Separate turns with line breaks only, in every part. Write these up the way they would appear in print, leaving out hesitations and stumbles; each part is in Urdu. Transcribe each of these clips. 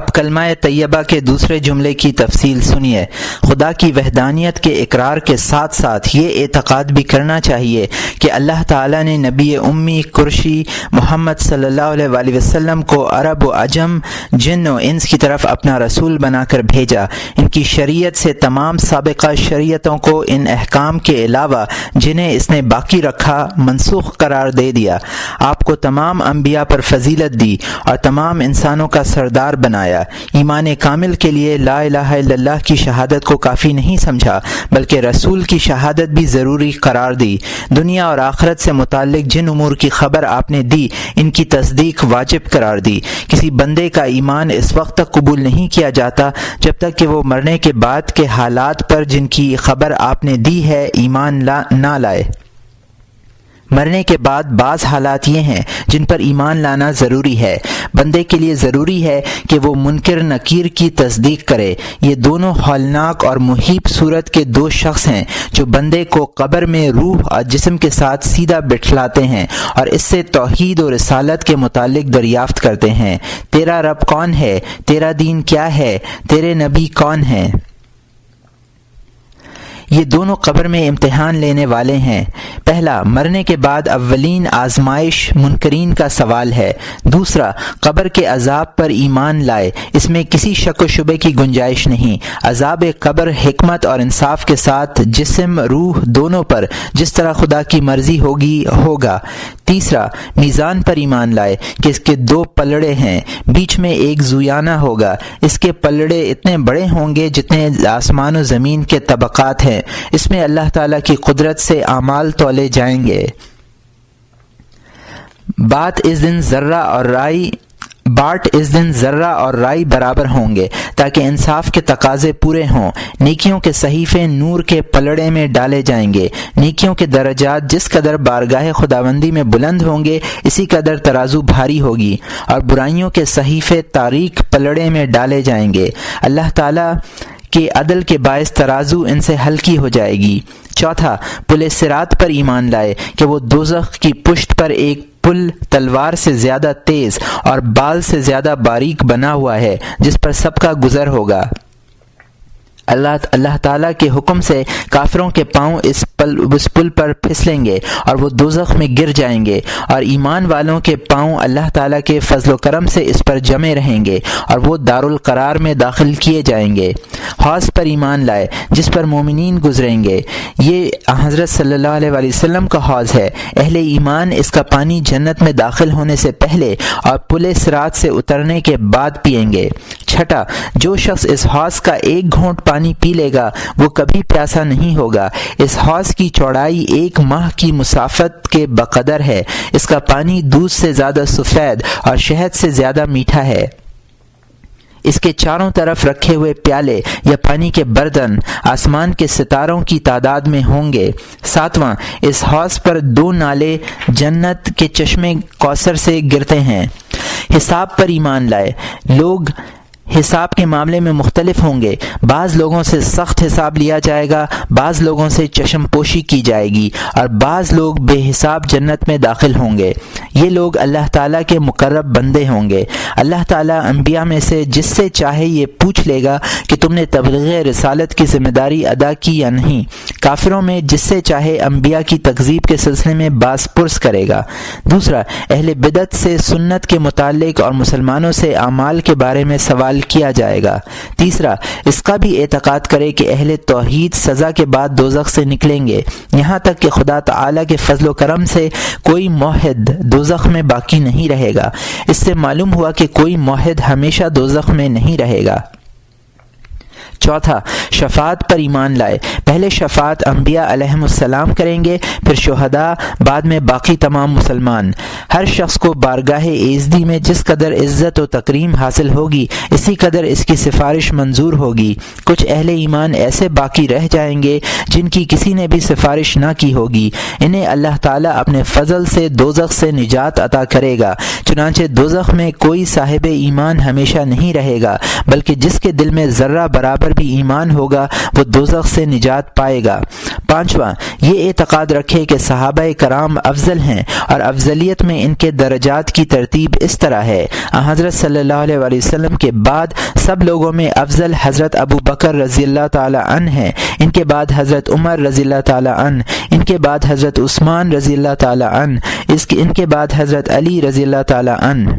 اب کلمہ طیبہ کے دوسرے جملے کی تفصیل سنیے۔ خدا کی وحدانیت کے اقرار کے ساتھ ساتھ یہ اعتقاد بھی کرنا چاہیے کہ اللہ تعالیٰ نے نبی امی قریشی محمد صلی اللہ علیہ وآلہ وسلم کو عرب و عجم، جن و انس کی طرف اپنا رسول بنا کر بھیجا۔ ان کی شریعت سے تمام سابقہ شریعتوں کو ان احکام کے علاوہ جنہیں اس نے باقی رکھا منسوخ قرار دے دیا۔ آپ کو تمام انبیاء پر فضیلت دی اور تمام انسانوں کا سردار بنایا۔ ایمان کامل کے لیے لا الہ الا اللہ کی شہادت کو کافی نہیں سمجھا بلکہ رسول کی شہادت بھی ضروری قرار دی۔ دنیا اور آخرت سے متعلق جن امور کی خبر آپ نے دی ان کی تصدیق واجب قرار دی۔ کسی بندے کا ایمان اس وقت تک قبول نہیں کیا جاتا جب تک کہ وہ مرنے کے بعد کے حالات پر جن کی خبر آپ نے دی ہے ایمان نہ لائے۔ مرنے کے بعد بعض حالات یہ ہیں جن پر ایمان لانا ضروری ہے۔ بندے کے لیے ضروری ہے کہ وہ منکر نکیر کی تصدیق کرے۔ یہ دونوں ہولناک اور محیب صورت کے دو شخص ہیں جو بندے کو قبر میں روح اور جسم کے ساتھ سیدھا بٹھلاتے ہیں اور اس سے توحید و رسالت کے متعلق دریافت کرتے ہیں۔ تیرا رب کون ہے؟ تیرا دین کیا ہے؟ تیرے نبی کون ہیں؟ یہ دونوں قبر میں امتحان لینے والے ہیں۔ پہلا، مرنے کے بعد اولین آزمائش منکرین کا سوال ہے۔ دوسرا، قبر کے عذاب پر ایمان لائے، اس میں کسی شک و شبے کی گنجائش نہیں۔ عذاب قبر حکمت اور انصاف کے ساتھ جسم روح دونوں پر جس طرح خدا کی مرضی ہوگا۔ تیسرا، میزان پر ایمان لائے کہ اس کے دو پلڑے ہیں، بیچ میں ایک زویانہ ہوگا، اس کے پلڑے اتنے بڑے ہوں گے جتنے آسمان و زمین کے طبقات ہیں۔ اس میں اللہ تعالیٰ کی قدرت سے اعمال تولے جائیں گے۔ بات اس دن ذرہ اور رائی برابر ہوں گے تاکہ انصاف کے تقاضے پورے ہوں۔ نیکیوں کے صحیفے نور کے پلڑے میں ڈالے جائیں گے۔ نیکیوں کے درجات جس قدر بارگاہ خداوندی میں بلند ہوں گے اسی قدر ترازو بھاری ہوگی، اور برائیوں کے صحیفے تاریک پلڑے میں ڈالے جائیں گے۔ اللہ تعالیٰ کے عدل کے باعث ترازو ان سے ہلکی ہو جائے گی۔ چوتھا، پل صراط پر ایمان لائے کہ وہ دوزخ کی پشت پر ایک پل تلوار سے زیادہ تیز اور بال سے زیادہ باریک بنا ہوا ہے جس پر سب کا گزر ہوگا۔ اللہ تعالیٰ کے حکم سے کافروں کے پاؤں اس پل پر پھسلیں گے اور وہ دوزخ میں گر جائیں گے، اور ایمان والوں کے پاؤں اللہ تعالیٰ کے فضل و کرم سے اس پر جمے رہیں گے اور وہ دارالقرار میں داخل کیے جائیں گے۔ حوض پر ایمان لائے جس پر مومنین گزریں گے، یہ حضرت صلی اللہ علیہ وآلہ وسلم کا حوض ہے۔ اہل ایمان اس کا پانی جنت میں داخل ہونے سے پہلے اور پل صراط سے اترنے کے بعد پئیں گے۔ چھٹا، جو شخص اس حوض کا ایک گھونٹ پانی پی لے گا وہ کبھی پیاسا نہیں ہوگا۔ اس حوض کی چوڑائی 1 ماہ کی مسافت کے بقدر ہے۔ اس کا پانی دودھ سے زیادہ سفید اور شہد سے زیادہ میٹھا ہے۔ اس کے چاروں طرف رکھے ہوئے پیالے یا پانی کے برتن آسمان کے ستاروں کی تعداد میں ہوں گے۔ ساتواں، اس حوض پر 2 نالے جنت کے چشمے کوثر سے گرتے ہیں۔ حساب پر ایمان لائے، لوگ حساب کے معاملے میں مختلف ہوں گے۔ بعض لوگوں سے سخت حساب لیا جائے گا، بعض لوگوں سے چشم پوشی کی جائے گی، اور بعض لوگ بے حساب جنت میں داخل ہوں گے۔ یہ لوگ اللہ تعالیٰ کے مقرب بندے ہوں گے۔ اللہ تعالیٰ انبیاء میں سے جس سے چاہے یہ پوچھ لے گا کہ تم نے تبلیغ رسالت کی ذمہ داری ادا کی یا نہیں۔ کافروں میں جس سے چاہے انبیاء کی تکذیب کے سلسلے میں باز پرس کرے گا۔ دوسرا، اہل بدعت سے سنت کے متعلق اور مسلمانوں سے اعمال کے بارے میں سوال کیا جائے گا۔ تیسرا، اس کا بھی اعتقاد کرے کہ اہل توحید سزا کے بعد دوزخ سے نکلیں گے، یہاں تک کہ خدا تعالیٰ کے فضل و کرم سے کوئی موحد دوزخ میں باقی نہیں رہے گا۔ اس سے معلوم ہوا کہ کوئی موحد ہمیشہ دوزخ میں نہیں رہے گا۔ چوتھا، شفاعت پر ایمان لائے، پہلے شفاعت انبیاء علیہم السلام کریں گے، پھر شہداء، بعد میں باقی تمام مسلمان۔ ہر شخص کو بارگاہ ایزدی میں جس قدر عزت و تکریم حاصل ہوگی اسی قدر اس کی سفارش منظور ہوگی۔ کچھ اہل ایمان ایسے باقی رہ جائیں گے جن کی کسی نے بھی سفارش نہ کی ہوگی، انہیں اللہ تعالیٰ اپنے فضل سے دوزخ سے نجات عطا کرے گا۔ چنانچہ دوزخ میں کوئی صاحب ایمان ہمیشہ نہیں رہے گا، بلکہ جس کے دل میں ذرہ برابر بھی ایمان ہوگا وہ دوزخ سے نجات پائے گا۔ پانچواں، یہ اعتقاد رکھے کہ صحابہ کرام افضل ہیں اور افضلیت میں ان کے درجات کی ترتیب اس طرح ہے۔ حضرت صلی اللہ علیہ وآلہ وسلم کے بعد سب لوگوں میں افضل حضرت ابو بکر رضی اللہ تعالی عنہ ہیں، ان کے بعد حضرت عمر رضی اللہ تعالی عنہ، ان کے بعد حضرت عثمان رضی اللہ تعالی عنہ، ان کے بعد حضرت علی رضی اللہ تعالی عنہ۔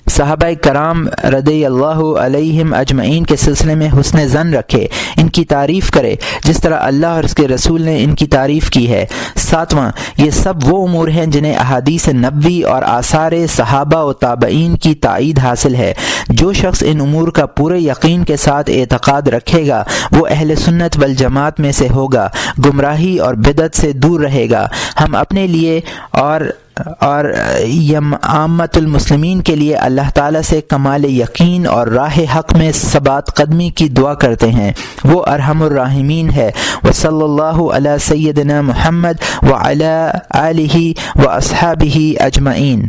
صحابہ کرام رضی اللہ علیہم اجمعین کے سلسلے میں حسن ظن رکھے، ان کی تعریف کرے جس طرح اللہ اور اس کے رسول نے ان کی تعریف کی ہے۔ ساتواں، یہ سب وہ امور ہیں جنہیں احادیث نبوی اور آثار صحابہ و تابعین کی تائید حاصل ہے۔ جو شخص ان امور کا پورے یقین کے ساتھ اعتقاد رکھے گا وہ اہل سنت والجماعت میں سے ہوگا، گمراہی اور بدعت سے دور رہے گا۔ ہم اپنے لیے اور عامت المسلمین کے لیے اللہ تعالیٰ سے کمال یقین اور راہ حق میں ثبات قدمی کی دعا کرتے ہیں، وہ ارحم الراحمین ہے۔ وصلی اللہ علی سیدنا محمد وعلی آلہ واصحابہ اجمعین۔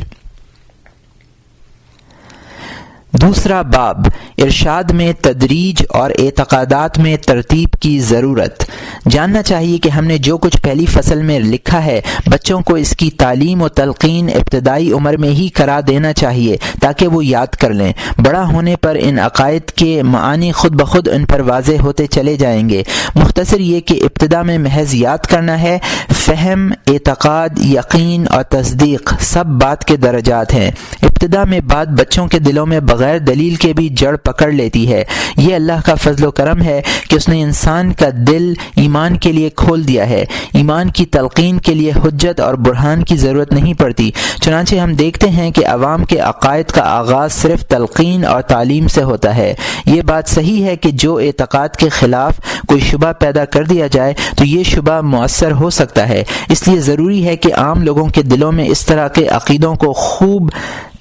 دوسرا باب، ارشاد میں تدریج اور اعتقادات میں ترتیب کی ضرورت۔ جاننا چاہیے کہ ہم نے جو کچھ پہلی فصل میں لکھا ہے بچوں کو اس کی تعلیم و تلقین ابتدائی عمر میں ہی کرا دینا چاہیے تاکہ وہ یاد کر لیں۔ بڑا ہونے پر ان عقائد کے معانی خود بخود ان پر واضح ہوتے چلے جائیں گے۔ مختصر یہ کہ ابتدا میں محض یاد کرنا ہے۔ فہم، اعتقاد، یقین اور تصدیق سب بات کے درجات ہیں۔ ابتدا میں بات بچوں کے دلوں میں بغیر دلیل کے بھی جڑ پکڑ لیتی ہے۔ یہ اللہ کا فضل و کرم ہے کہ اس نے انسان کا دل ایمان کے لیے کھول دیا ہے۔ ایمان کی تلقین کے لیے حجت اور برہان کی ضرورت نہیں پڑتی۔ چنانچہ ہم دیکھتے ہیں کہ عوام کے عقائد کا آغاز صرف تلقین اور تعلیم سے ہوتا ہے۔ یہ بات صحیح ہے کہ جو اعتقاد کے خلاف کوئی شبہ پیدا کر دیا جائے تو یہ شبہ مؤثر ہو سکتا ہے، اس لیے ضروری ہے کہ عام لوگوں کے دلوں میں اس طرح کے عقیدوں کو خوب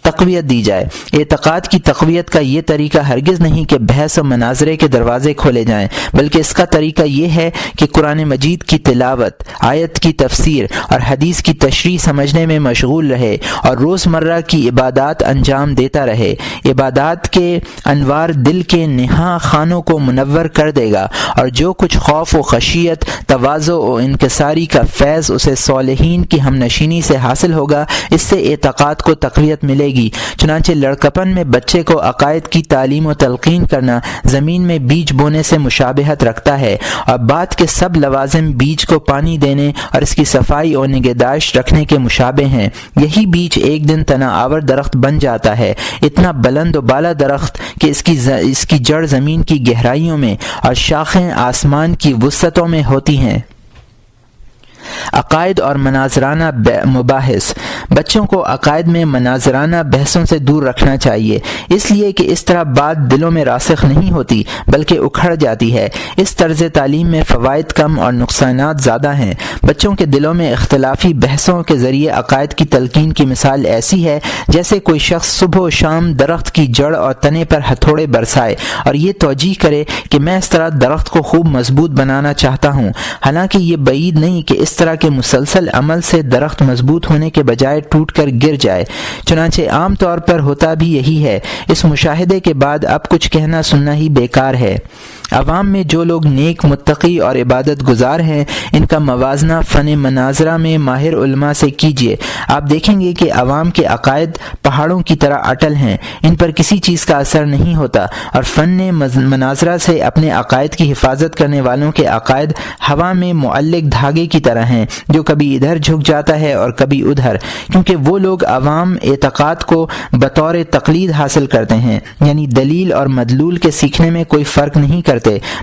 تقویت دی جائے۔ اعتقاد کی تقویت کا یہ طریقہ ہرگز نہیں کہ بحث و مناظرے کے دروازے کھولے جائیں، بلکہ اس کا طریقہ یہ ہے کہ قرآن مجید کی تلاوت، آیت کی تفسیر اور حدیث کی تشریح سمجھنے میں مشغول رہے اور روزمرہ کی عبادات انجام دیتا رہے۔ عبادات کے انوار دل کے نہاں خانوں کو منور کر دے گا، اور جو کچھ خوف و خشیت، تواضع و انکساری کا فیض اسے صالحین کی ہم نشینی سے حاصل ہوگا، اس سے اعتقاد کو تقویت ملے گی۔ چنانچہ لڑکپن میں بچے کو عقائد کی تعلیم و تلقین کرنا زمین میں بیج بونے سے مشابہت رکھتا ہے، اور بات کے سب لوازم بیج کو پانی دینے اور اس کی صفائی اور نگہداشت رکھنے کے مشابہ ہیں۔ یہی بیج ایک دن تنا آور درخت بن جاتا ہے، اتنا بلند و بالا درخت کہ اس کی جڑ زمین کی گہرائیوں میں اور شاخیں آسمان کی وسعتوں میں ہوتی ہیں۔ عقائد اور مناظرانہ مباحث۔ بچوں کو عقائد میں مناظرانہ بحثوں سے دور رکھنا چاہیے، اس لیے کہ اس طرح بات دلوں میں راسخ نہیں ہوتی بلکہ اکھڑ جاتی ہے۔ اس طرز تعلیم میں فوائد کم اور نقصانات زیادہ ہیں۔ بچوں کے دلوں میں اختلافی بحثوں کے ذریعے عقائد کی تلقین کی مثال ایسی ہے جیسے کوئی شخص صبح و شام درخت کی جڑ اور تنے پر ہتھوڑے برسائے اور یہ توجیہ کرے کہ میں اس طرح درخت کو خوب مضبوط بنانا چاہتا ہوں، حالانکہ یہ بعید نہیں کہ اس طرح کے مسلسل عمل سے درخت مضبوط ہونے کے بجائے ٹوٹ کر گر جائے۔ چنانچہ عام طور پر ہوتا بھی یہی ہے۔ اس مشاہدے کے بعد اب کچھ کہنا سننا ہی بیکار ہے۔ عوام میں جو لوگ نیک، متقی اور عبادت گزار ہیں ان کا موازنہ فن مناظرہ میں ماہر علماء سے کیجیے۔ آپ دیکھیں گے کہ عوام کے عقائد پہاڑوں کی طرح اٹل ہیں، ان پر کسی چیز کا اثر نہیں ہوتا، اور فن مناظرہ سے اپنے عقائد کی حفاظت کرنے والوں کے عقائد ہوا میں معلق دھاگے کی طرح ہیں جو کبھی ادھر جھک جاتا ہے اور کبھی ادھر، کیونکہ وہ لوگ عوام اعتقاد کو بطور تقلید حاصل کرتے ہیں، یعنی دلیل اور مدلول کے سیکھنے میں کوئی فرق نہیں کرتے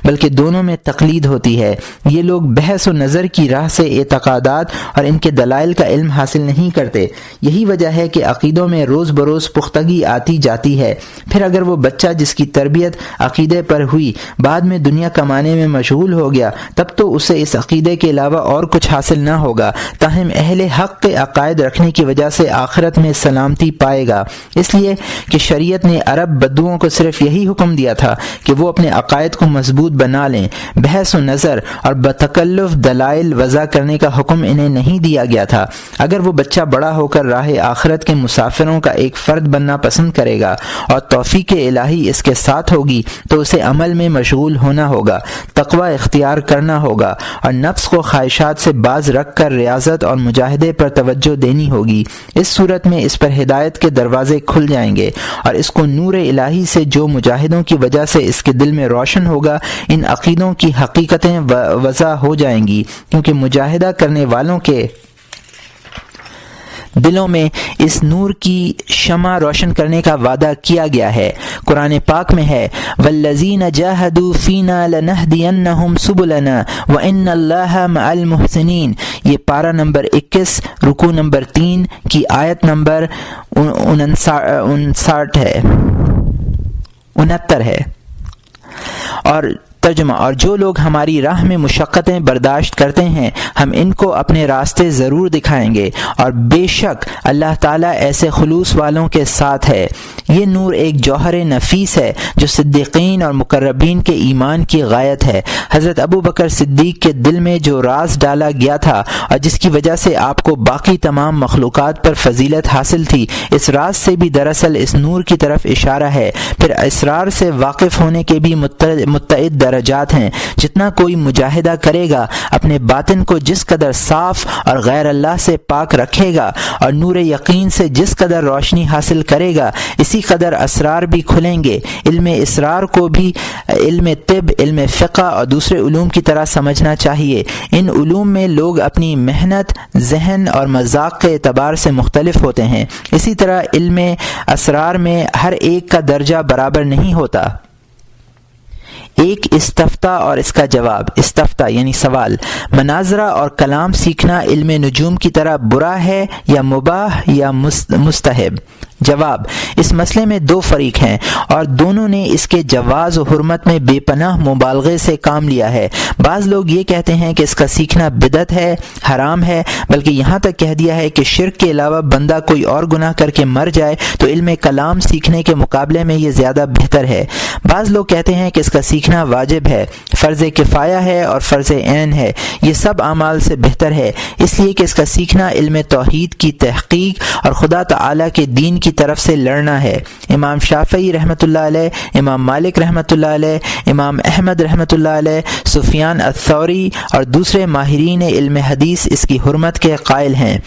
بلکہ دونوں میں تقلید ہوتی ہے۔ یہ لوگ بحث و نظر کی راہ سے اعتقادات اور ان کے دلائل کا علم حاصل نہیں کرتے۔ یہی وجہ ہے کہ عقیدوں میں روز بروز پختگی آتی جاتی ہے۔ پھر اگر وہ بچہ جس کی تربیت عقیدے پر ہوئی بعد میں دنیا کمانے میں مشغول ہو گیا تب تو اسے اس عقیدے کے علاوہ اور کچھ حاصل نہ ہوگا۔ تاہم اہل حق کے عقائد رکھنے کی وجہ سے آخرت میں سلامتی پائے گا۔ اس لیے کہ شریعت نے عرب بدوؤں کو صرف یہی حکم دیا تھا کہ وہ اپنے عقائد کو مضبوط بنا لیں، بحث و نظر اور بتکلف دلائل وضع کرنے کا حکم انہیں نہیں دیا گیا تھا۔ اگر وہ بچہ بڑا ہو کر راہ آخرت کے مسافروں کا ایک فرد بننا پسند کرے گا اور توفیق الہی اس کے ساتھ ہوگی تو اسے عمل میں مشغول ہونا ہوگا، تقوی اختیار کرنا ہوگا اور نفس کو خواہشات سے باز رکھ کر ریاضت اور مجاہدے پر توجہ دینی ہوگی۔ اس صورت میں اس پر ہدایت کے دروازے کھل جائیں گے اور اس کو نور الہی سے جو مجاہدوں کی وجہ سے اس کے دل میں روشن ہوگا، ان عقیدوں کی حقیقتیں وضع ہو جائیں گی، کیونکہ مجاہدہ کرنے والوں کے دلوں میں اس نور کی شمع روشن کرنے کا وعدہ کیا گیا ہے۔ قرآن پاک میں ہے وَالَّذِينَ جَاهَدُوا فِينَا لَنَهْدِيَنَّهُمْ سُبُلَنَا وَإِنَّ اللَّهَ مَعَ الْمُحْسِنِينَ۔ یہ پارہ نمبر 21 رکوع نمبر 3 کی آیت نمبر 69 ہے۔ اور ترجمہ، اور جو لوگ ہماری راہ میں مشقتیں برداشت کرتے ہیں ہم ان کو اپنے راستے ضرور دکھائیں گے، اور بے شک اللہ تعالیٰ ایسے خلوص والوں کے ساتھ ہے۔ یہ نور ایک جوہر نفیس ہے جو صدیقین اور مقربین کے ایمان کی غایت ہے۔ حضرت ابو بکر صدیق کے دل میں جو راز ڈالا گیا تھا اور جس کی وجہ سے آپ کو باقی تمام مخلوقات پر فضیلت حاصل تھی، اس راز سے بھی دراصل اس نور کی طرف اشارہ ہے۔ پھر اسرار سے واقف ہونے کے بھی متعدد درجات ہیں۔ جتنا کوئی مجاہدہ کرے گا، اپنے باطن کو جس قدر صاف اور غیر اللہ سے پاک رکھے گا اور نور یقین سے جس قدر روشنی حاصل کرے گا، اسی قدر اسرار بھی کھلیں گے۔ علم اسرار کو بھی علم طب، علم فقہ اور دوسرے علوم کی طرح سمجھنا چاہیے۔ ان علوم میں لوگ اپنی محنت، ذہن اور مذاق کے اعتبار سے مختلف ہوتے ہیں۔ اسی طرح علم اسرار میں ہر ایک کا درجہ برابر نہیں ہوتا۔ ایک استفتاء اور اس کا جواب۔ استفتاء یعنی سوال، مناظرہ اور کلام سیکھنا علم نجوم کی طرح برا ہے یا مباح یا مستحب؟ جواب، اس مسئلے میں دو فریق ہیں اور دونوں نے اس کے جواز و حرمت میں بے پناہ مبالغے سے کام لیا ہے۔ بعض لوگ یہ کہتے ہیں کہ اس کا سیکھنا بدعت ہے، حرام ہے، بلکہ یہاں تک کہہ دیا ہے کہ شرک کے علاوہ بندہ کوئی اور گناہ کر کے مر جائے تو علم کلام سیکھنے کے مقابلے میں یہ زیادہ بہتر ہے۔ بعض لوگ کہتے ہیں کہ اس کا سیکھنا واجب ہے، فرض کفایہ ہے اور فرض عین ہے، یہ سب اعمال سے بہتر ہے، اس لیے کہ اس کا سیکھنا علم توحید کی تحقیق اور خدا تعالی کے دین کی طرف سے لڑنا ہے۔ امام شافعی رحمۃ اللہ علیہ، امام مالک رحمۃ اللہ علیہ، امام احمد رحمۃ اللہ علیہ، سفیان الثوری اور دوسرے ماہرین علم حدیث اس کی حرمت کے قائل ہیں۔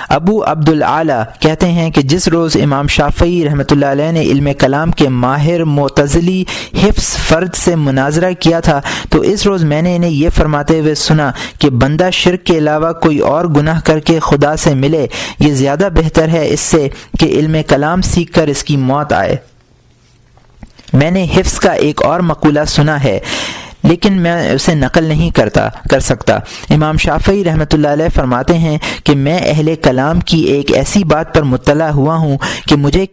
ابو عبد العالی کہتے ہیں کہ جس روز امام شافعی رحمۃ اللہ علیہ نے علم کلام کے ماہر معتزلی حفظ فرد سے مناظرہ کیا تھا تو اس روز میں نے انہیں یہ فرماتے ہوئے سنا کہ بندہ شرک کے علاوہ کوئی اور گناہ کر کے خدا سے ملے، یہ زیادہ بہتر ہے اس سے کہ علم کلام سیکھ کر اس کی موت آئے۔ میں نے حفظ کا ایک اور مقولہ سنا ہے لیکن میں اسے نقل نہیں کر سکتا۔ امام شافعی رحمۃ اللہ علیہ فرماتے ہیں کہ میں اہل کلام کی ایک ایسی بات پر مطلع ہوا ہوں کہ مجھے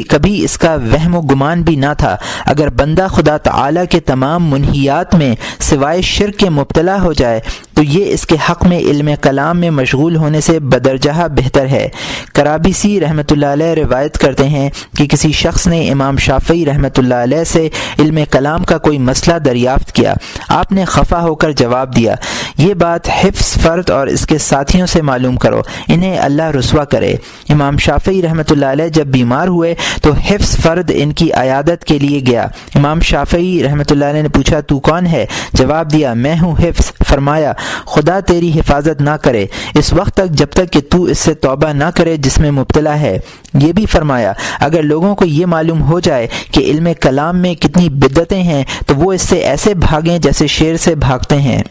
کبھی اس کا وہم و گمان بھی نہ تھا۔ اگر بندہ خدا تعالی کے تمام منہیات میں سوائے شرک کے مبتلا ہو جائے تو یہ اس کے حق میں علم کلام میں مشغول ہونے سے بدرجہ بہتر ہے۔ کرابیسی رحمۃ اللہ علیہ روایت کرتے ہیں کہ کسی شخص نے امام شافعی رحمۃ اللہ علیہ سے علم کلام کا کوئی مسئلہ دریافت کیا۔ آپ نے خفا ہو کر جواب دیا، یہ بات حفظ فرد اور اس کے ساتھیوں سے معلوم کرو، انہیں اللہ رسوا کرے۔ امام شافعی رحمۃ اللہ علیہ جب بیمار ہوئے تو حفظ فرد ان کی عیادت کے لیے گیا۔ امام شافعی رحمۃ اللہ علیہ نے پوچھا تو کون ہے؟ جواب دیا میں ہوں حفظ۔ فرمایا خدا تیری حفاظت نہ کرے اس وقت تک جب تک کہ تو اس سے توبہ نہ کرے جس میں مبتلا ہے۔ یہ بھی فرمایا اگر لوگوں کو یہ معلوم ہو جائے کہ علم کلام میں کتنی بدعتیں ہیں تو وہ اس سے ایسے بھاگیں جیسے شیر سے بھاگتے ہیں۔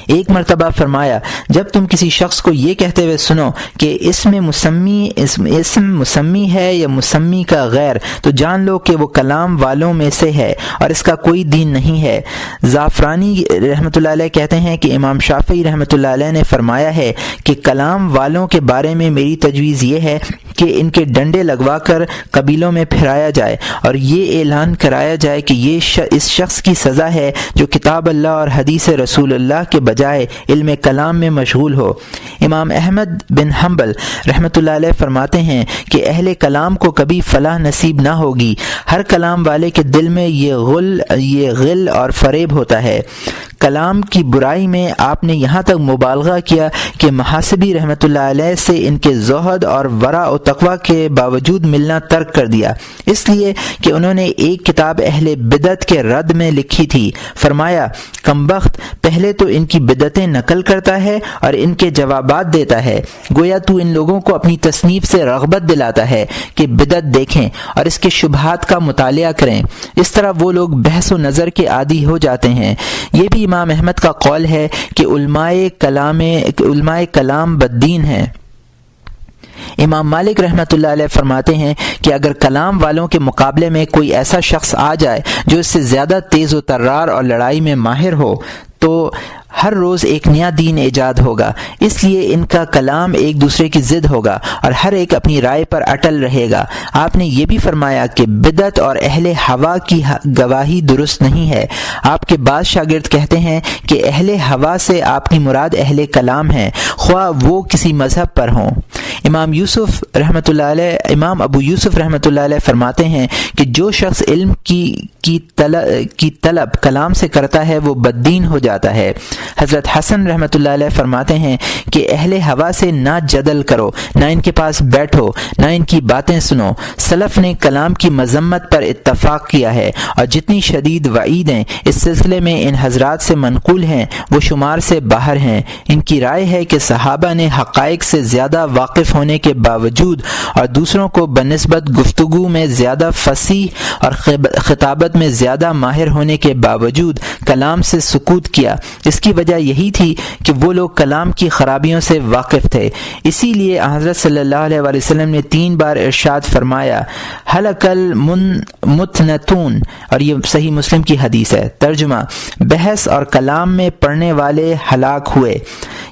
ایک مرتبہ فرمایا جب تم کسی شخص کو یہ کہتے ہوئے سنو کہ اسم مسمی ہے یا مسمی کا غیر تو جان لو کہ وہ کلام والوں میں سے ہے اور اس کا کوئی دین نہیں ہے۔ زعفرانی رحمۃ اللہ علیہ کہتے ہیں کہ امام شافعی رحمۃ اللہ علیہ نے فرمایا ہے کہ کلام والوں کے بارے میں میری تجویز یہ ہے کہ ان کے ڈنڈے لگوا کر قبیلوں میں پھرایا جائے اور یہ اعلان کرایا جائے کہ یہ اس شخص کی سزا ہے جو کتاب اللہ اور حدیث رسول اللہ کے بجائے بجائے علم کلام میں مشغول ہو۔ امام احمد بن حنبل رحمۃ اللہ علیہ فرماتے ہیں کہ اہل کلام کو کبھی فلاح نصیب نہ ہوگی۔ ہر کلام والے کے دل میں یہ غل اور فریب ہوتا ہے۔ کلام کی برائی میں آپ نے یہاں تک مبالغہ کیا کہ محاسبی رحمۃ اللہ علیہ سے ان کے زہد اور ورع و تقوی کے باوجود ملنا ترک کر دیا، اس لیے کہ انہوں نے ایک کتاب اہل بدعت کے رد میں لکھی تھی۔ فرمایا، کمبخت، پہلے تو ان کی بدعتیں نقل کرتا ہے اور ان کے جوابات دیتا ہے، گویا تو ان لوگوں کو اپنی تصنیف سے رغبت دلاتا ہے کہ بدعت دیکھیں اور اس کے شبہات کا مطالعہ کریں۔ اس طرح وہ لوگ بحث و نظر کے عادی ہو جاتے ہیں۔ یہ بھی امام احمد کا قول ہے کہ علماء کلام بددین ہیں۔ امام مالک رحمۃ اللہ علیہ فرماتے ہیں کہ اگر کلام والوں کے مقابلے میں کوئی ایسا شخص آ جائے جو اس سے زیادہ تیز و ترار اور لڑائی میں ماہر ہو تو ہر روز ایک نیا دین ایجاد ہوگا، اس لیے ان کا کلام ایک دوسرے کی ضد ہوگا اور ہر ایک اپنی رائے پر اٹل رہے گا۔ آپ نے یہ بھی فرمایا کہ بدعت اور اہل ہوا کی گواہی درست نہیں ہے۔ آپ کے بعض شاگرد کہتے ہیں کہ اہل ہوا سے آپ کی مراد اہل کلام ہیں، خواہ وہ کسی مذہب پر ہوں۔ امام ابو یوسف رحمۃ اللہ علیہ فرماتے ہیں کہ جو شخص علم کی طلب کلام سے کرتا ہے وہ بددین ہو جاتا ہے۔ حضرت حسن رحمۃ اللہ علیہ فرماتے ہیں کہ اہل ہوا سے نہ جدل کرو، نہ ان کے پاس بیٹھو، نہ ان کی باتیں سنو۔ سلف نے کلام کی مذمت پر اتفاق کیا ہے اور جتنی شدید وعیدیں اس سلسلے میں ان حضرات سے منقول ہیں وہ شمار سے باہر ہیں۔ ان کی رائے ہے کہ صحابہ نے حقائق سے زیادہ واقف ہونے کے باوجود اور دوسروں کو بنسبت گفتگو میں زیادہ فصیح اور خطابت میں زیادہ ماہر ہونے کے باوجود کلام سے سکوت کیا۔ اس کی وجہ یہی تھی کہ وہ لوگ کلام کی خرابیوں سے واقف تھے۔ اسی لیے حضرت صلی اللہ علیہ وآلہ وسلم نے 3 بار ارشاد فرمایا، ہلک المتنتون، اور یہ صحیح مسلم کی حدیث ہے۔ ترجمہ، بحث اور کلام میں پڑھنے والے ہلاک ہوئے۔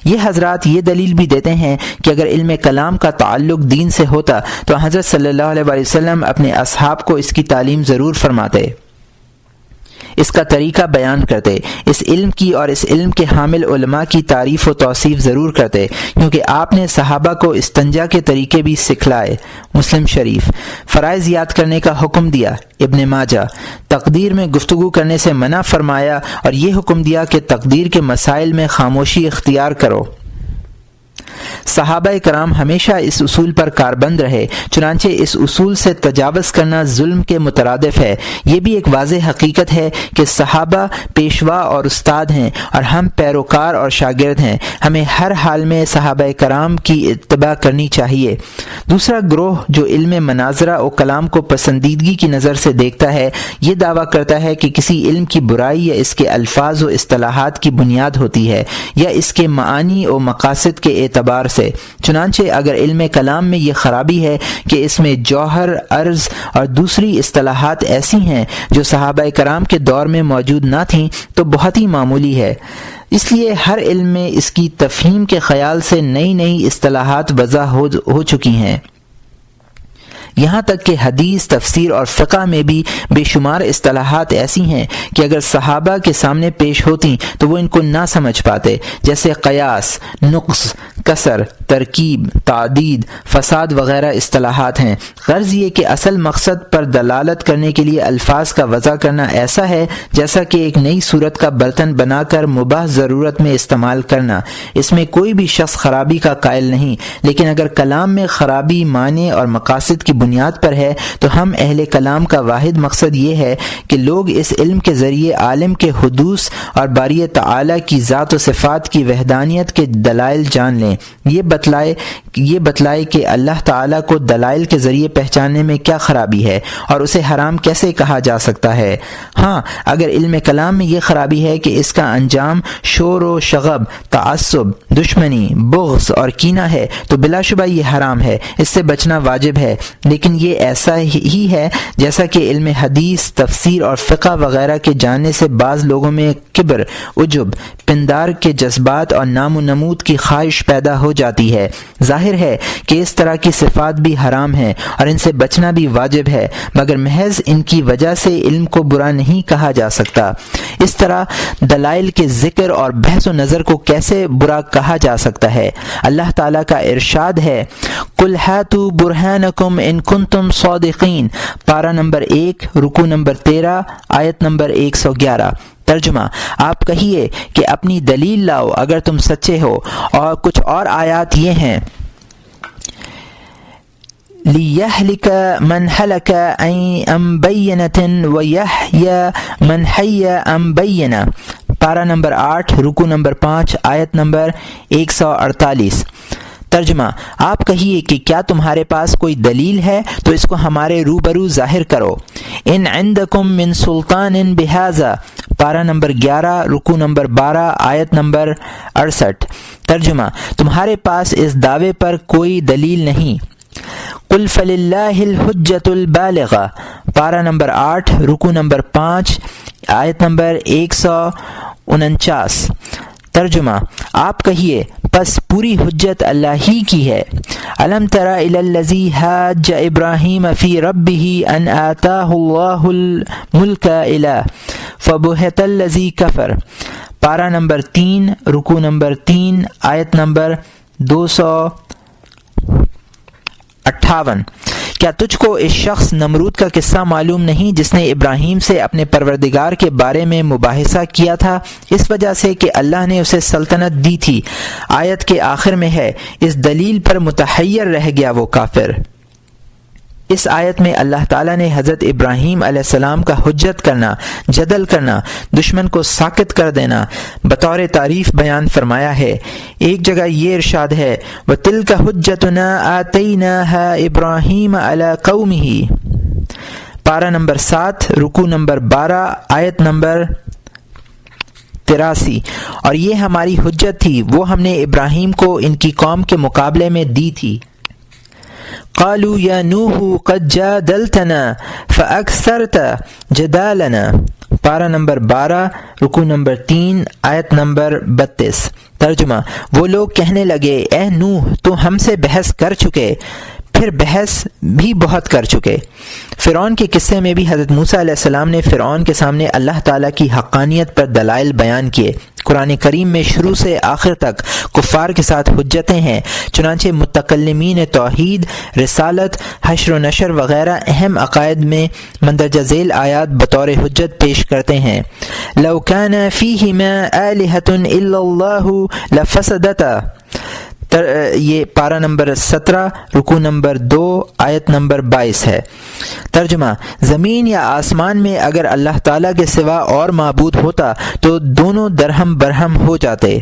یہ حضرات یہ دلیل بھی دیتے ہیں کہ اگر علم کلام کا تعلق دین سے ہوتا تو حضرت صلی اللہ علیہ وآلہ وسلم اپنے اصحاب کو اس کی تعلیم ضرور فرماتے، اس کا طریقہ بیان کرتے، اس علم کی اور اس علم کے حامل علماء کی تعریف و توصیف ضرور کرتے، کیونکہ آپ نے صحابہ کو استنجا کے طریقے بھی سکھلائے۔ مسلم شریف۔ فرائض یاد کرنے کا حکم دیا۔ ابن ماجہ۔ تقدیر میں گفتگو کرنے سے منع فرمایا اور یہ حکم دیا کہ تقدیر کے مسائل میں خاموشی اختیار کرو۔ صحابہ کرام ہمیشہ اس اصول پر کاربند رہے، چنانچہ اس اصول سے تجاوز کرنا ظلم کے مترادف ہے۔ یہ بھی ایک واضح حقیقت ہے کہ صحابہ پیشوا اور استاد ہیں اور ہم پیروکار اور شاگرد ہیں۔ ہمیں ہر حال میں صحابہ کرام کی اتباع کرنی چاہیے۔ دوسرا گروہ جو علم مناظرہ و کلام کو پسندیدگی کی نظر سے دیکھتا ہے، یہ دعویٰ کرتا ہے کہ کسی علم کی برائی یا اس کے الفاظ و اصطلاحات کی بنیاد ہوتی ہے یا اس کے معانی و مقاصد کے اعتبار سے۔ چنانچہ اگر علم کلام میں یہ خرابی ہے کہ اس میں جوہر، عرض اور دوسری اصطلاحات ایسی ہیں جو صحابہ کرام کے دور میں موجود نہ تھیں تو بہت ہی معمولی ہے۔ اس لیے ہر علم میں اس کی تفہیم کے خیال سے نئی اصطلاحات وضع ہو چکی ہیں۔ یہاں تک کہ حدیث، تفسیر اور فقہ میں بھی بے شمار اصطلاحات ایسی ہیں کہ اگر صحابہ کے سامنے پیش ہوتی تو وہ ان کو نہ سمجھ پاتے، جیسے قیاس، نقص، کسر، ترکیب، تعدید، فساد وغیرہ اصطلاحات ہیں۔ غرض یہ کہ اصل مقصد پر دلالت کرنے کے لیے الفاظ کا وضع کرنا ایسا ہے جیسا کہ ایک نئی صورت کا برتن بنا کر مباح ضرورت میں استعمال کرنا۔ اس میں کوئی بھی شخص خرابی کا قائل نہیں، لیکن اگر کلام میں خرابی معنی اور مقاصد کی بنیاد پر ہے تو ہم اہل کلام کا واحد مقصد یہ ہے کہ لوگ اس علم کے ذریعے عالم کے حدوث اور باری تعالی کی ذات و صفات کی وحدانیت کے دلائل جان لیں۔ یہ بتلائے کہ اللہ تعالیٰ کو دلائل کے ذریعے پہچاننے میں کیا خرابی ہے اور اسے حرام کیسے کہا جا سکتا ہے۔ ہاں، اگر علم کلام میں یہ خرابی ہے کہ اس کا انجام شور و شغب، تعصب، دشمنی، بغض اور کینہ ہے تو بلا شبہ یہ حرام ہے، اس سے بچنا واجب ہے۔ لیکن یہ ایسا ہی ہے جیسا کہ علم حدیث، تفسیر اور فقہ وغیرہ کے جاننے سے بعض لوگوں میں کبر، عجب، پندار کے جذبات اور نام و نمود کی خواہش پیدا ہو جاتی ہوتی ہے۔ ظاہر ہے کہ اس طرح کی صفات بھی حرام ہیں اور ان سے بچنا بھی واجب ہے، مگر محض ان کی وجہ سے علم کو برا نہیں کہا جا سکتا۔ اس طرح دلائل کے ذکر اور بحث و نظر کو کیسے برا کہا جا سکتا ہے؟ اللہ تعالیٰ کا ارشاد ہے، قُلْ هَاتُوا بُرْهَانَكُمْ إِن كُنتُمْ صَادِقِينَ، پارہ نمبر 1 رکوع نمبر 13 آیت نمبر 111۔ ترجمہ، آپ کہیے کہ اپنی دلیل لاؤ اگر تم سچے ہو۔ اور کچھ اور آیات یہ ہیں، لِيَهْلِكَ مَنْ هَلَكَ عَنْ بَيِّنَةٍ وَيَحْيَىٰ مَنْ حَيَّ عَنْ بَيِّنَةٍ، پارہ نمبر 8 رکوع نمبر 5 آیت نمبر 148۔ ترجمہ، آپ کہیے کہ کیا تمہارے پاس کوئی دلیل ہے تو اس کو ہمارے روبرو ظاہر کرو۔ ان عندکم من سلطان بہذا، پارہ نمبر 11 رکوع نمبر 12 آیت نمبر 68۔ ترجمہ، تمہارے پاس اس دعوے پر کوئی دلیل نہیں۔ قل فللہ الحجۃ البالغہ، پارہ نمبر 8 رکوع نمبر 5 آیت نمبر 149۔ ترجمہ، آپ کہیے پس پوری حجت اللہ ہی کی ہے۔ الم تر الی الذی حاج ابراہیم فی ربہ ان آتاہ اللہ الملک الی فبہت الذی کفر، پارہ نمبر 3 رکوع نمبر 3 آیت نمبر 258۔ کیا تجھ کو اس شخص نمرود کا قصہ معلوم نہیں جس نے ابراہیم سے اپنے پروردگار کے بارے میں مباحثہ کیا تھا، اس وجہ سے کہ اللہ نے اسے سلطنت دی تھی؟ آیت کے آخر میں ہے، اس دلیل پر متحیر رہ گیا وہ کافر۔ اس آیت میں اللہ تعالیٰ نے حضرت ابراہیم علیہ السلام کا حجت کرنا، جدل کرنا، دشمن کو ساکت کر دینا بطور تعریف بیان فرمایا ہے۔ ایک جگہ یہ ارشاد ہے، وَتِلْكَ حُجَّتُنَا آتَيْنَاهَا إِبْرَاهِيمَ عَلَى قَوْمِهِ، پارہ نمبر 7 رکوع نمبر 12 آیت نمبر 83۔ اور یہ ہماری حجت تھی، وہ ہم نے ابراہیم کو ان کی قوم کے مقابلے میں دی تھی۔ قالوا یا نوح قد جادلتنا فاکثرت جدالنا، پارہ نمبر 12 رکوع نمبر 3 آیت نمبر 32۔ ترجمہ، وہ لوگ کہنے لگے، اے نوح تو ہم سے بحث کر چکے، پھر بحث بھی بہت کر چکے۔ فرعون کے قصے میں بھی حضرت موسیٰ علیہ السلام نے فرعون کے سامنے اللہ تعالیٰ کی حقانیت پر دلائل بیان کیے۔ قرآن کریم میں شروع سے آخر تک کفار کے ساتھ حجتیں ہیں، چنانچہ متکلمین توحید، رسالت، حشر و نشر وغیرہ اہم عقائد میں مندرجہ ذیل آیات بطور حجت پیش کرتے ہیں۔ لو کان فیہما آلہۃ الا اللہ لفسدتا، یہ پارہ نمبر 17 رکوع نمبر 2 آیت نمبر 22 ہے۔ ترجمہ، زمین یا آسمان میں اگر اللہ تعالیٰ کے سوا اور معبود ہوتا تو دونوں درہم برہم ہو جاتے۔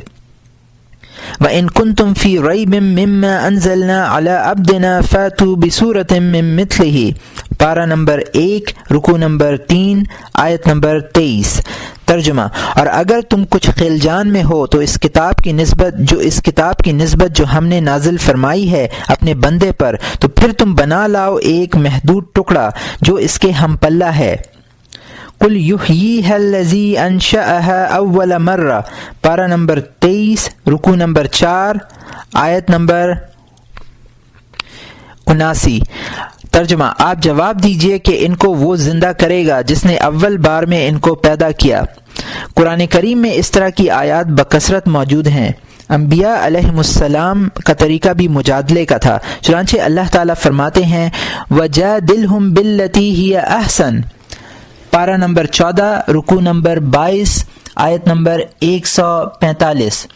وَإِن كُنتُمْ فِي رَيْبٍ مِّمَّا أَنزَلْنَا عَلَىٰ عَبْدِنَا فَأْتُوا بِسُورَةٍ مِّن مِّثْلِهِ، پارہ نمبر 1 رکوع نمبر 3 آیت نمبر 23۔ ترجمہ، اور اگر تم کچھ خلجان میں ہو تو اس کتاب کی نسبت جو ہم نے نازل فرمائی ہے اپنے بندے پر، تو پھر تم بنا لاؤ ایک محدود ٹکڑا جو اس کے ہم پلہ ہے۔ قل یحییھا الذی انشأھا اول مرہ، پارہ نمبر 23 رکوع نمبر 4 آیت نمبر 79۔ ترجمہ، آپ جواب دیجئے کہ ان کو وہ زندہ کرے گا جس نے اول بار میں ان کو پیدا کیا۔ قرآن کریم میں اس طرح کی آیات بکثرت موجود ہیں۔ انبیاء علیہم السلام کا طریقہ بھی مجادلے کا تھا، چنانچہ اللہ تعالیٰ فرماتے ہیں وَجَادِلْهُمْ بِالَّتِي هِيَ أَحْسَنُ، پارہ نمبر 14 رکوع نمبر 22 آیت نمبر 145۔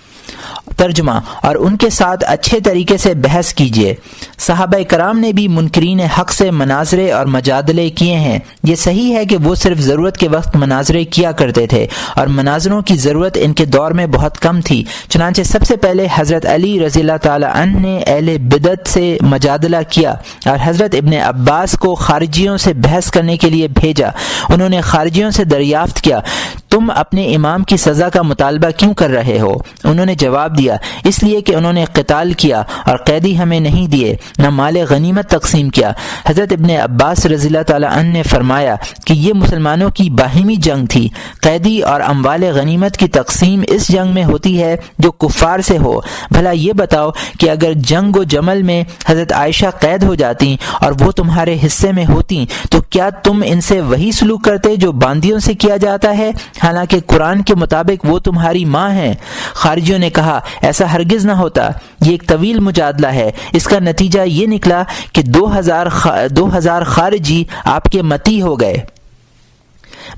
ترجمہ، اور ان کے ساتھ اچھے طریقے سے بحث کیجیے۔ صحابہ کرام نے بھی منکرین حق سے مناظرے اور مجادلے کیے ہیں۔ یہ صحیح ہے کہ وہ صرف ضرورت کے وقت مناظرے کیا کرتے تھے اور مناظروں کی ضرورت ان کے دور میں بہت کم تھی، چنانچہ سب سے پہلے حضرت علی رضی اللہ تعالی عنہ نے اہل بدعت سے مجادلہ کیا اور حضرت ابن عباس کو خارجیوں سے بحث کرنے کے لیے بھیجا۔ انہوں نے خارجیوں سے دریافت کیا، تم اپنے امام کی سزا کا مطالبہ کیوں کر رہے ہو؟ انہوں نے جواب دیا، دیا اس لیے کہ انہوں نے قتال کیا اور قیدی ہمیں نہیں دیے، نہ مال غنیمت تقسیم کیا۔ حضرت ابن عباس رضی اللہ تعالی عنہ نے فرمایا کہ یہ مسلمانوں کی باہمی جنگ تھی۔ قیدی اور اموال غنیمت کی تقسیم اس جنگ میں ہوتی ہے جو کفار سے ہو۔ بھلا یہ بتاؤ کہ اگر جنگ و جمل میں حضرت عائشہ قید ہو جاتی اور وہ تمہارے حصے میں ہوتی تو کیا تم ان سے وہی سلوک کرتے جو باندیوں سے کیا جاتا ہے، حالانکہ قرآن کے مطابق وہ تمہاری ماں ہیں؟ خارجیوں نے کہا ایسا ہرگز نہ ہوتا۔ یہ ایک طویل مجادلہ ہے۔ اس کا نتیجہ یہ نکلا کہ 2000 خارجی آپ کے متی ہو گئے۔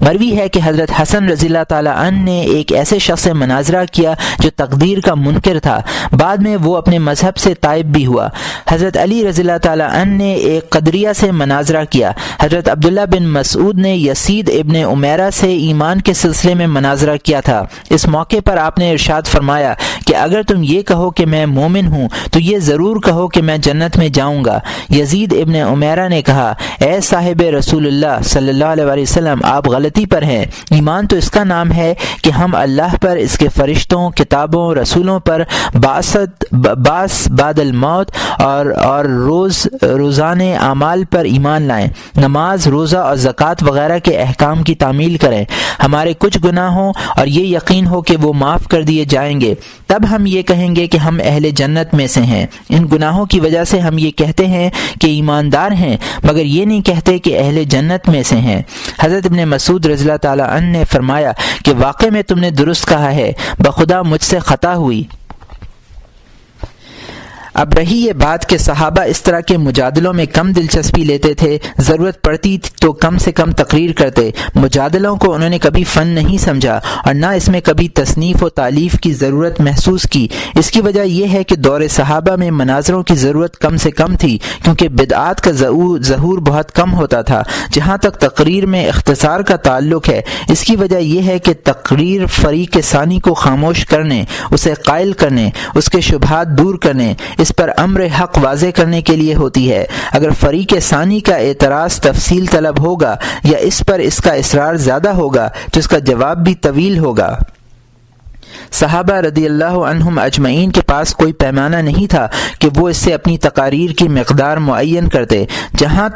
مروی ہے کہ حضرت حسن رضی اللہ تعالی عنہ نے ایک ایسے شخص سے مناظرہ کیا جو تقدیر کا منکر تھا، بعد میں وہ اپنے مذہب سے تائب بھی ہوا۔ حضرت علی رضی اللہ تعالی عنہ نے ایک قدریہ سے مناظرہ کیا۔ حضرت عبداللہ بن مسعود نے یزید ابن عمیرہ سے ایمان کے سلسلے میں مناظرہ کیا تھا۔ اس موقع پر آپ نے ارشاد فرمایا کہ اگر تم یہ کہو کہ میں مومن ہوں تو یہ ضرور کہو کہ میں جنت میں جاؤں گا۔ یزید ابن عمیرہ نے کہا اے صاحب رسول اللہ صلی اللہ علیہ وسلم، آپ غلطی پر ہیں۔ ایمان تو اس کا نام ہے کہ ہم اللہ پر، اس کے فرشتوں، کتابوں، رسولوں پر، بعث بعد الموت اور روزانے اعمال پر ایمان لائیں، نماز، روزہ اور زکوٰۃ وغیرہ کے احکام کی تعمیل کریں، ہمارے کچھ گناہوں اور یہ یقین ہو کہ وہ معاف کر دیے جائیں گے، تب ہم یہ کہیں گے کہ ہم اہل جنت میں سے ہیں۔ ان گناہوں کی وجہ سے ہم یہ کہتے ہیں کہ ایماندار ہیں، مگر یہ نہیں کہتے کہ اہل جنت میں سے ہیں۔ حضرت ابن مسعود رضی اللہ تعالی عنہ نے فرمایا کہ واقع میں تم نے درست کہا ہے، بخدا مجھ سے خطا ہوئی۔ اب رہی یہ بات کہ صحابہ اس طرح کے مجادلوں میں کم دلچسپی لیتے تھے، ضرورت پڑتی تو کم سے کم تقریر کرتے۔ مجادلوں کو انہوں نے کبھی فن نہیں سمجھا اور نہ اس میں کبھی تصنیف و تالیف کی ضرورت محسوس کی۔ اس کی وجہ یہ ہے کہ دور صحابہ میں مناظروں کی ضرورت کم سے کم تھی، کیونکہ بدعات کا ظہور بہت کم ہوتا تھا۔ جہاں تک تقریر میں اختصار کا تعلق ہے، اس کی وجہ یہ ہے کہ تقریر فریق ثانی کو خاموش کرنے، اسے قائل کرنے، اس کے شبہات دور کرنے، اس پر امر حق واضح کرنے کے لیے ہوتی ہے۔ اگر فریق ثانی کا اعتراض تفصیل طلب ہوگا یا اس پر اس کا اصرار زیادہ ہوگا تو اس کا جواب بھی طویل ہوگا۔ صحابہ رضی اللہ عنہم اجمعین کے پاس کوئی پیمانہ نہیں تھا کہ وہ اس سے اپنی تقاریر کی مقدار متعین کرتے۔ جہاں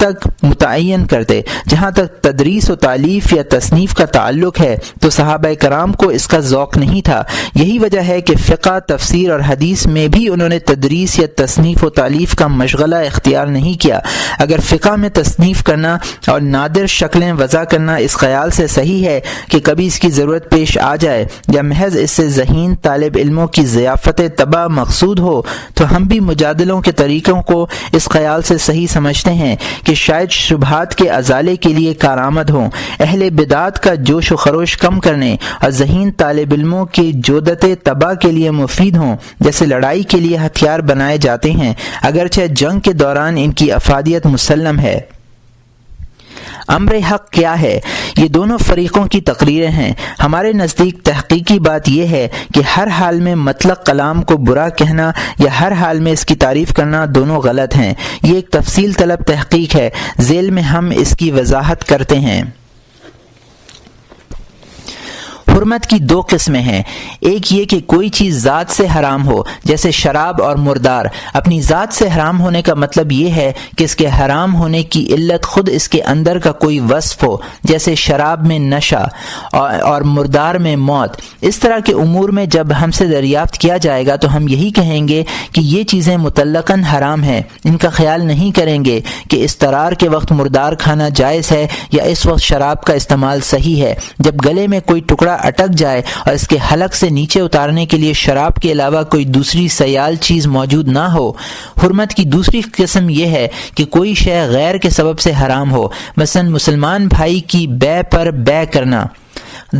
تک تدریس و تالیف یا تصنیف کا تعلق ہے تو صحابہ کرام کو اس کا ذوق نہیں تھا۔ یہی وجہ ہے کہ فقہ، تفسیر اور حدیث میں بھی انہوں نے تدریس یا تصنیف و تالیف کا مشغلہ اختیار نہیں کیا۔ اگر فقہ میں تصنیف کرنا اور نادر شکلیں وضع کرنا اس خیال سے صحیح ہے کہ کبھی اس کی ضرورت پیش آ جائے یا محض اس سے ذہین طالب علموں کی ضیافت طبع مقصود ہو، تو ہم بھی مجادلوں کے طریقوں کو اس خیال سے صحیح سمجھتے ہیں کہ شاید شبہات کے ازالے کے لیے کارآمد ہوں، اہل بدعات کا جوش و خروش کم کرنے اور ذہین طالب علموں کی جودت طبع کے لیے مفید ہوں، جیسے لڑائی کے لیے ہتھیار بنائے جاتے ہیں، اگرچہ جنگ کے دوران ان کی افادیت مسلم ہے۔ امر حق کیا ہے؟ یہ دونوں فریقوں کی تقریریں ہیں۔ ہمارے نزدیک تحقیقی بات یہ ہے کہ ہر حال میں مطلق کلام کو برا کہنا یا ہر حال میں اس کی تعریف کرنا دونوں غلط ہیں۔ یہ ایک تفصیل طلب تحقیق ہے، ذیل میں ہم اس کی وضاحت کرتے ہیں۔ حرمت کی دو قسمیں ہیں، ایک یہ کہ کوئی چیز ذات سے حرام ہو، جیسے شراب اور مردار۔ اپنی ذات سے حرام ہونے کا مطلب یہ ہے کہ اس کے حرام ہونے کی علت خود اس کے اندر کا کوئی وصف ہو، جیسے شراب میں نشہ اور مردار میں موت۔ اس طرح کے امور میں جب ہم سے دریافت کیا جائے گا تو ہم یہی کہیں گے کہ یہ چیزیں مطلقاً حرام ہیں، ان کا خیال نہیں کریں گے کہ اضطرار کے وقت مردار کھانا جائز ہے یا اس وقت شراب کا استعمال صحیح ہے۔ جب گلے میں کوئی ٹکڑا اٹک جائے اور اس کے حلق سے نیچے اتارنے کے لیے شراب کے علاوہ کوئی دوسری سیال چیز موجود نہ ہو۔ حرمت کی دوسری قسم یہ ہے کہ کوئی شے غیر کے سبب سے حرام ہو، مثلا مسلمان بھائی کی بیع پر بیع کرنا،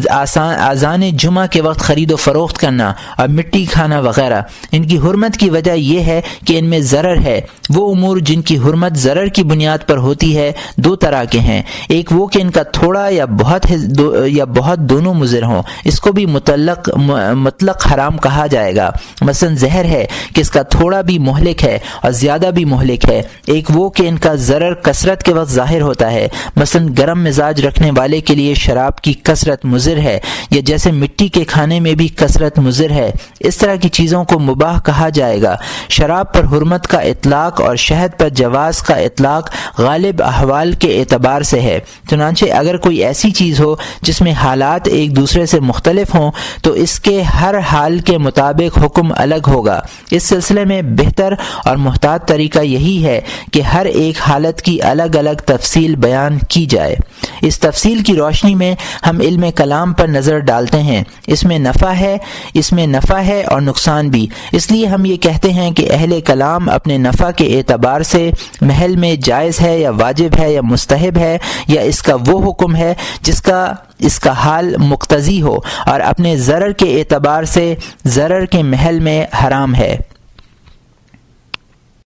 اذان جمعہ کے وقت خرید و فروخت کرنا اور مٹی کھانا وغیرہ۔ ان کی حرمت کی وجہ یہ ہے کہ ان میں ضرر ہے۔ وہ امور جن کی حرمت ضرر کی بنیاد پر ہوتی ہے دو طرح کے ہیں، ایک وہ کہ ان کا تھوڑا یا بہت دونوں مضر ہوں، اس کو بھی مطلق حرام کہا جائے گا۔ مثلا زہر ہے کہ اس کا تھوڑا بھی مہلک ہے اور زیادہ بھی مہلک ہے۔ ایک وہ کہ ان کا ضرر کثرت کے وقت ظاہر ہوتا ہے، مثلا گرم مزاج رکھنے والے کے لیے شراب کی کثرت مضر مضر ہے، یا جیسے مٹی کے کھانے میں بھی کثرت مضر ہے، اس طرح کی چیزوں کو مباح کہا جائے گا۔ شراب پر حرمت کا اطلاق اور شہد پر جواز کا اطلاق غالب احوال کے اعتبار سے ہے۔ چنانچہ اگر کوئی ایسی چیز ہو جس میں حالات ایک دوسرے سے مختلف ہوں تو اس کے ہر حال کے مطابق حکم الگ ہوگا۔ اس سلسلے میں بہتر اور محتاط طریقہ یہی ہے کہ ہر ایک حالت کی الگ الگ تفصیل بیان کی جائے۔ اس تفصیل کی روشنی میں ہم علم کلام پر نظر ڈالتے ہیں۔ اس میں نفع ہے اور نقصان بھی۔ اس لیے ہم یہ کہتے ہیں کہ اہل کلام اپنے نفع کے اعتبار سے محل میں جائز ہے یا واجب ہے یا مستحب ہے یا اس کا وہ حکم ہے جس کا اس کا حال مقتضی ہو، اور اپنے ضرر کے اعتبار سے ضرر کے محل میں حرام ہے۔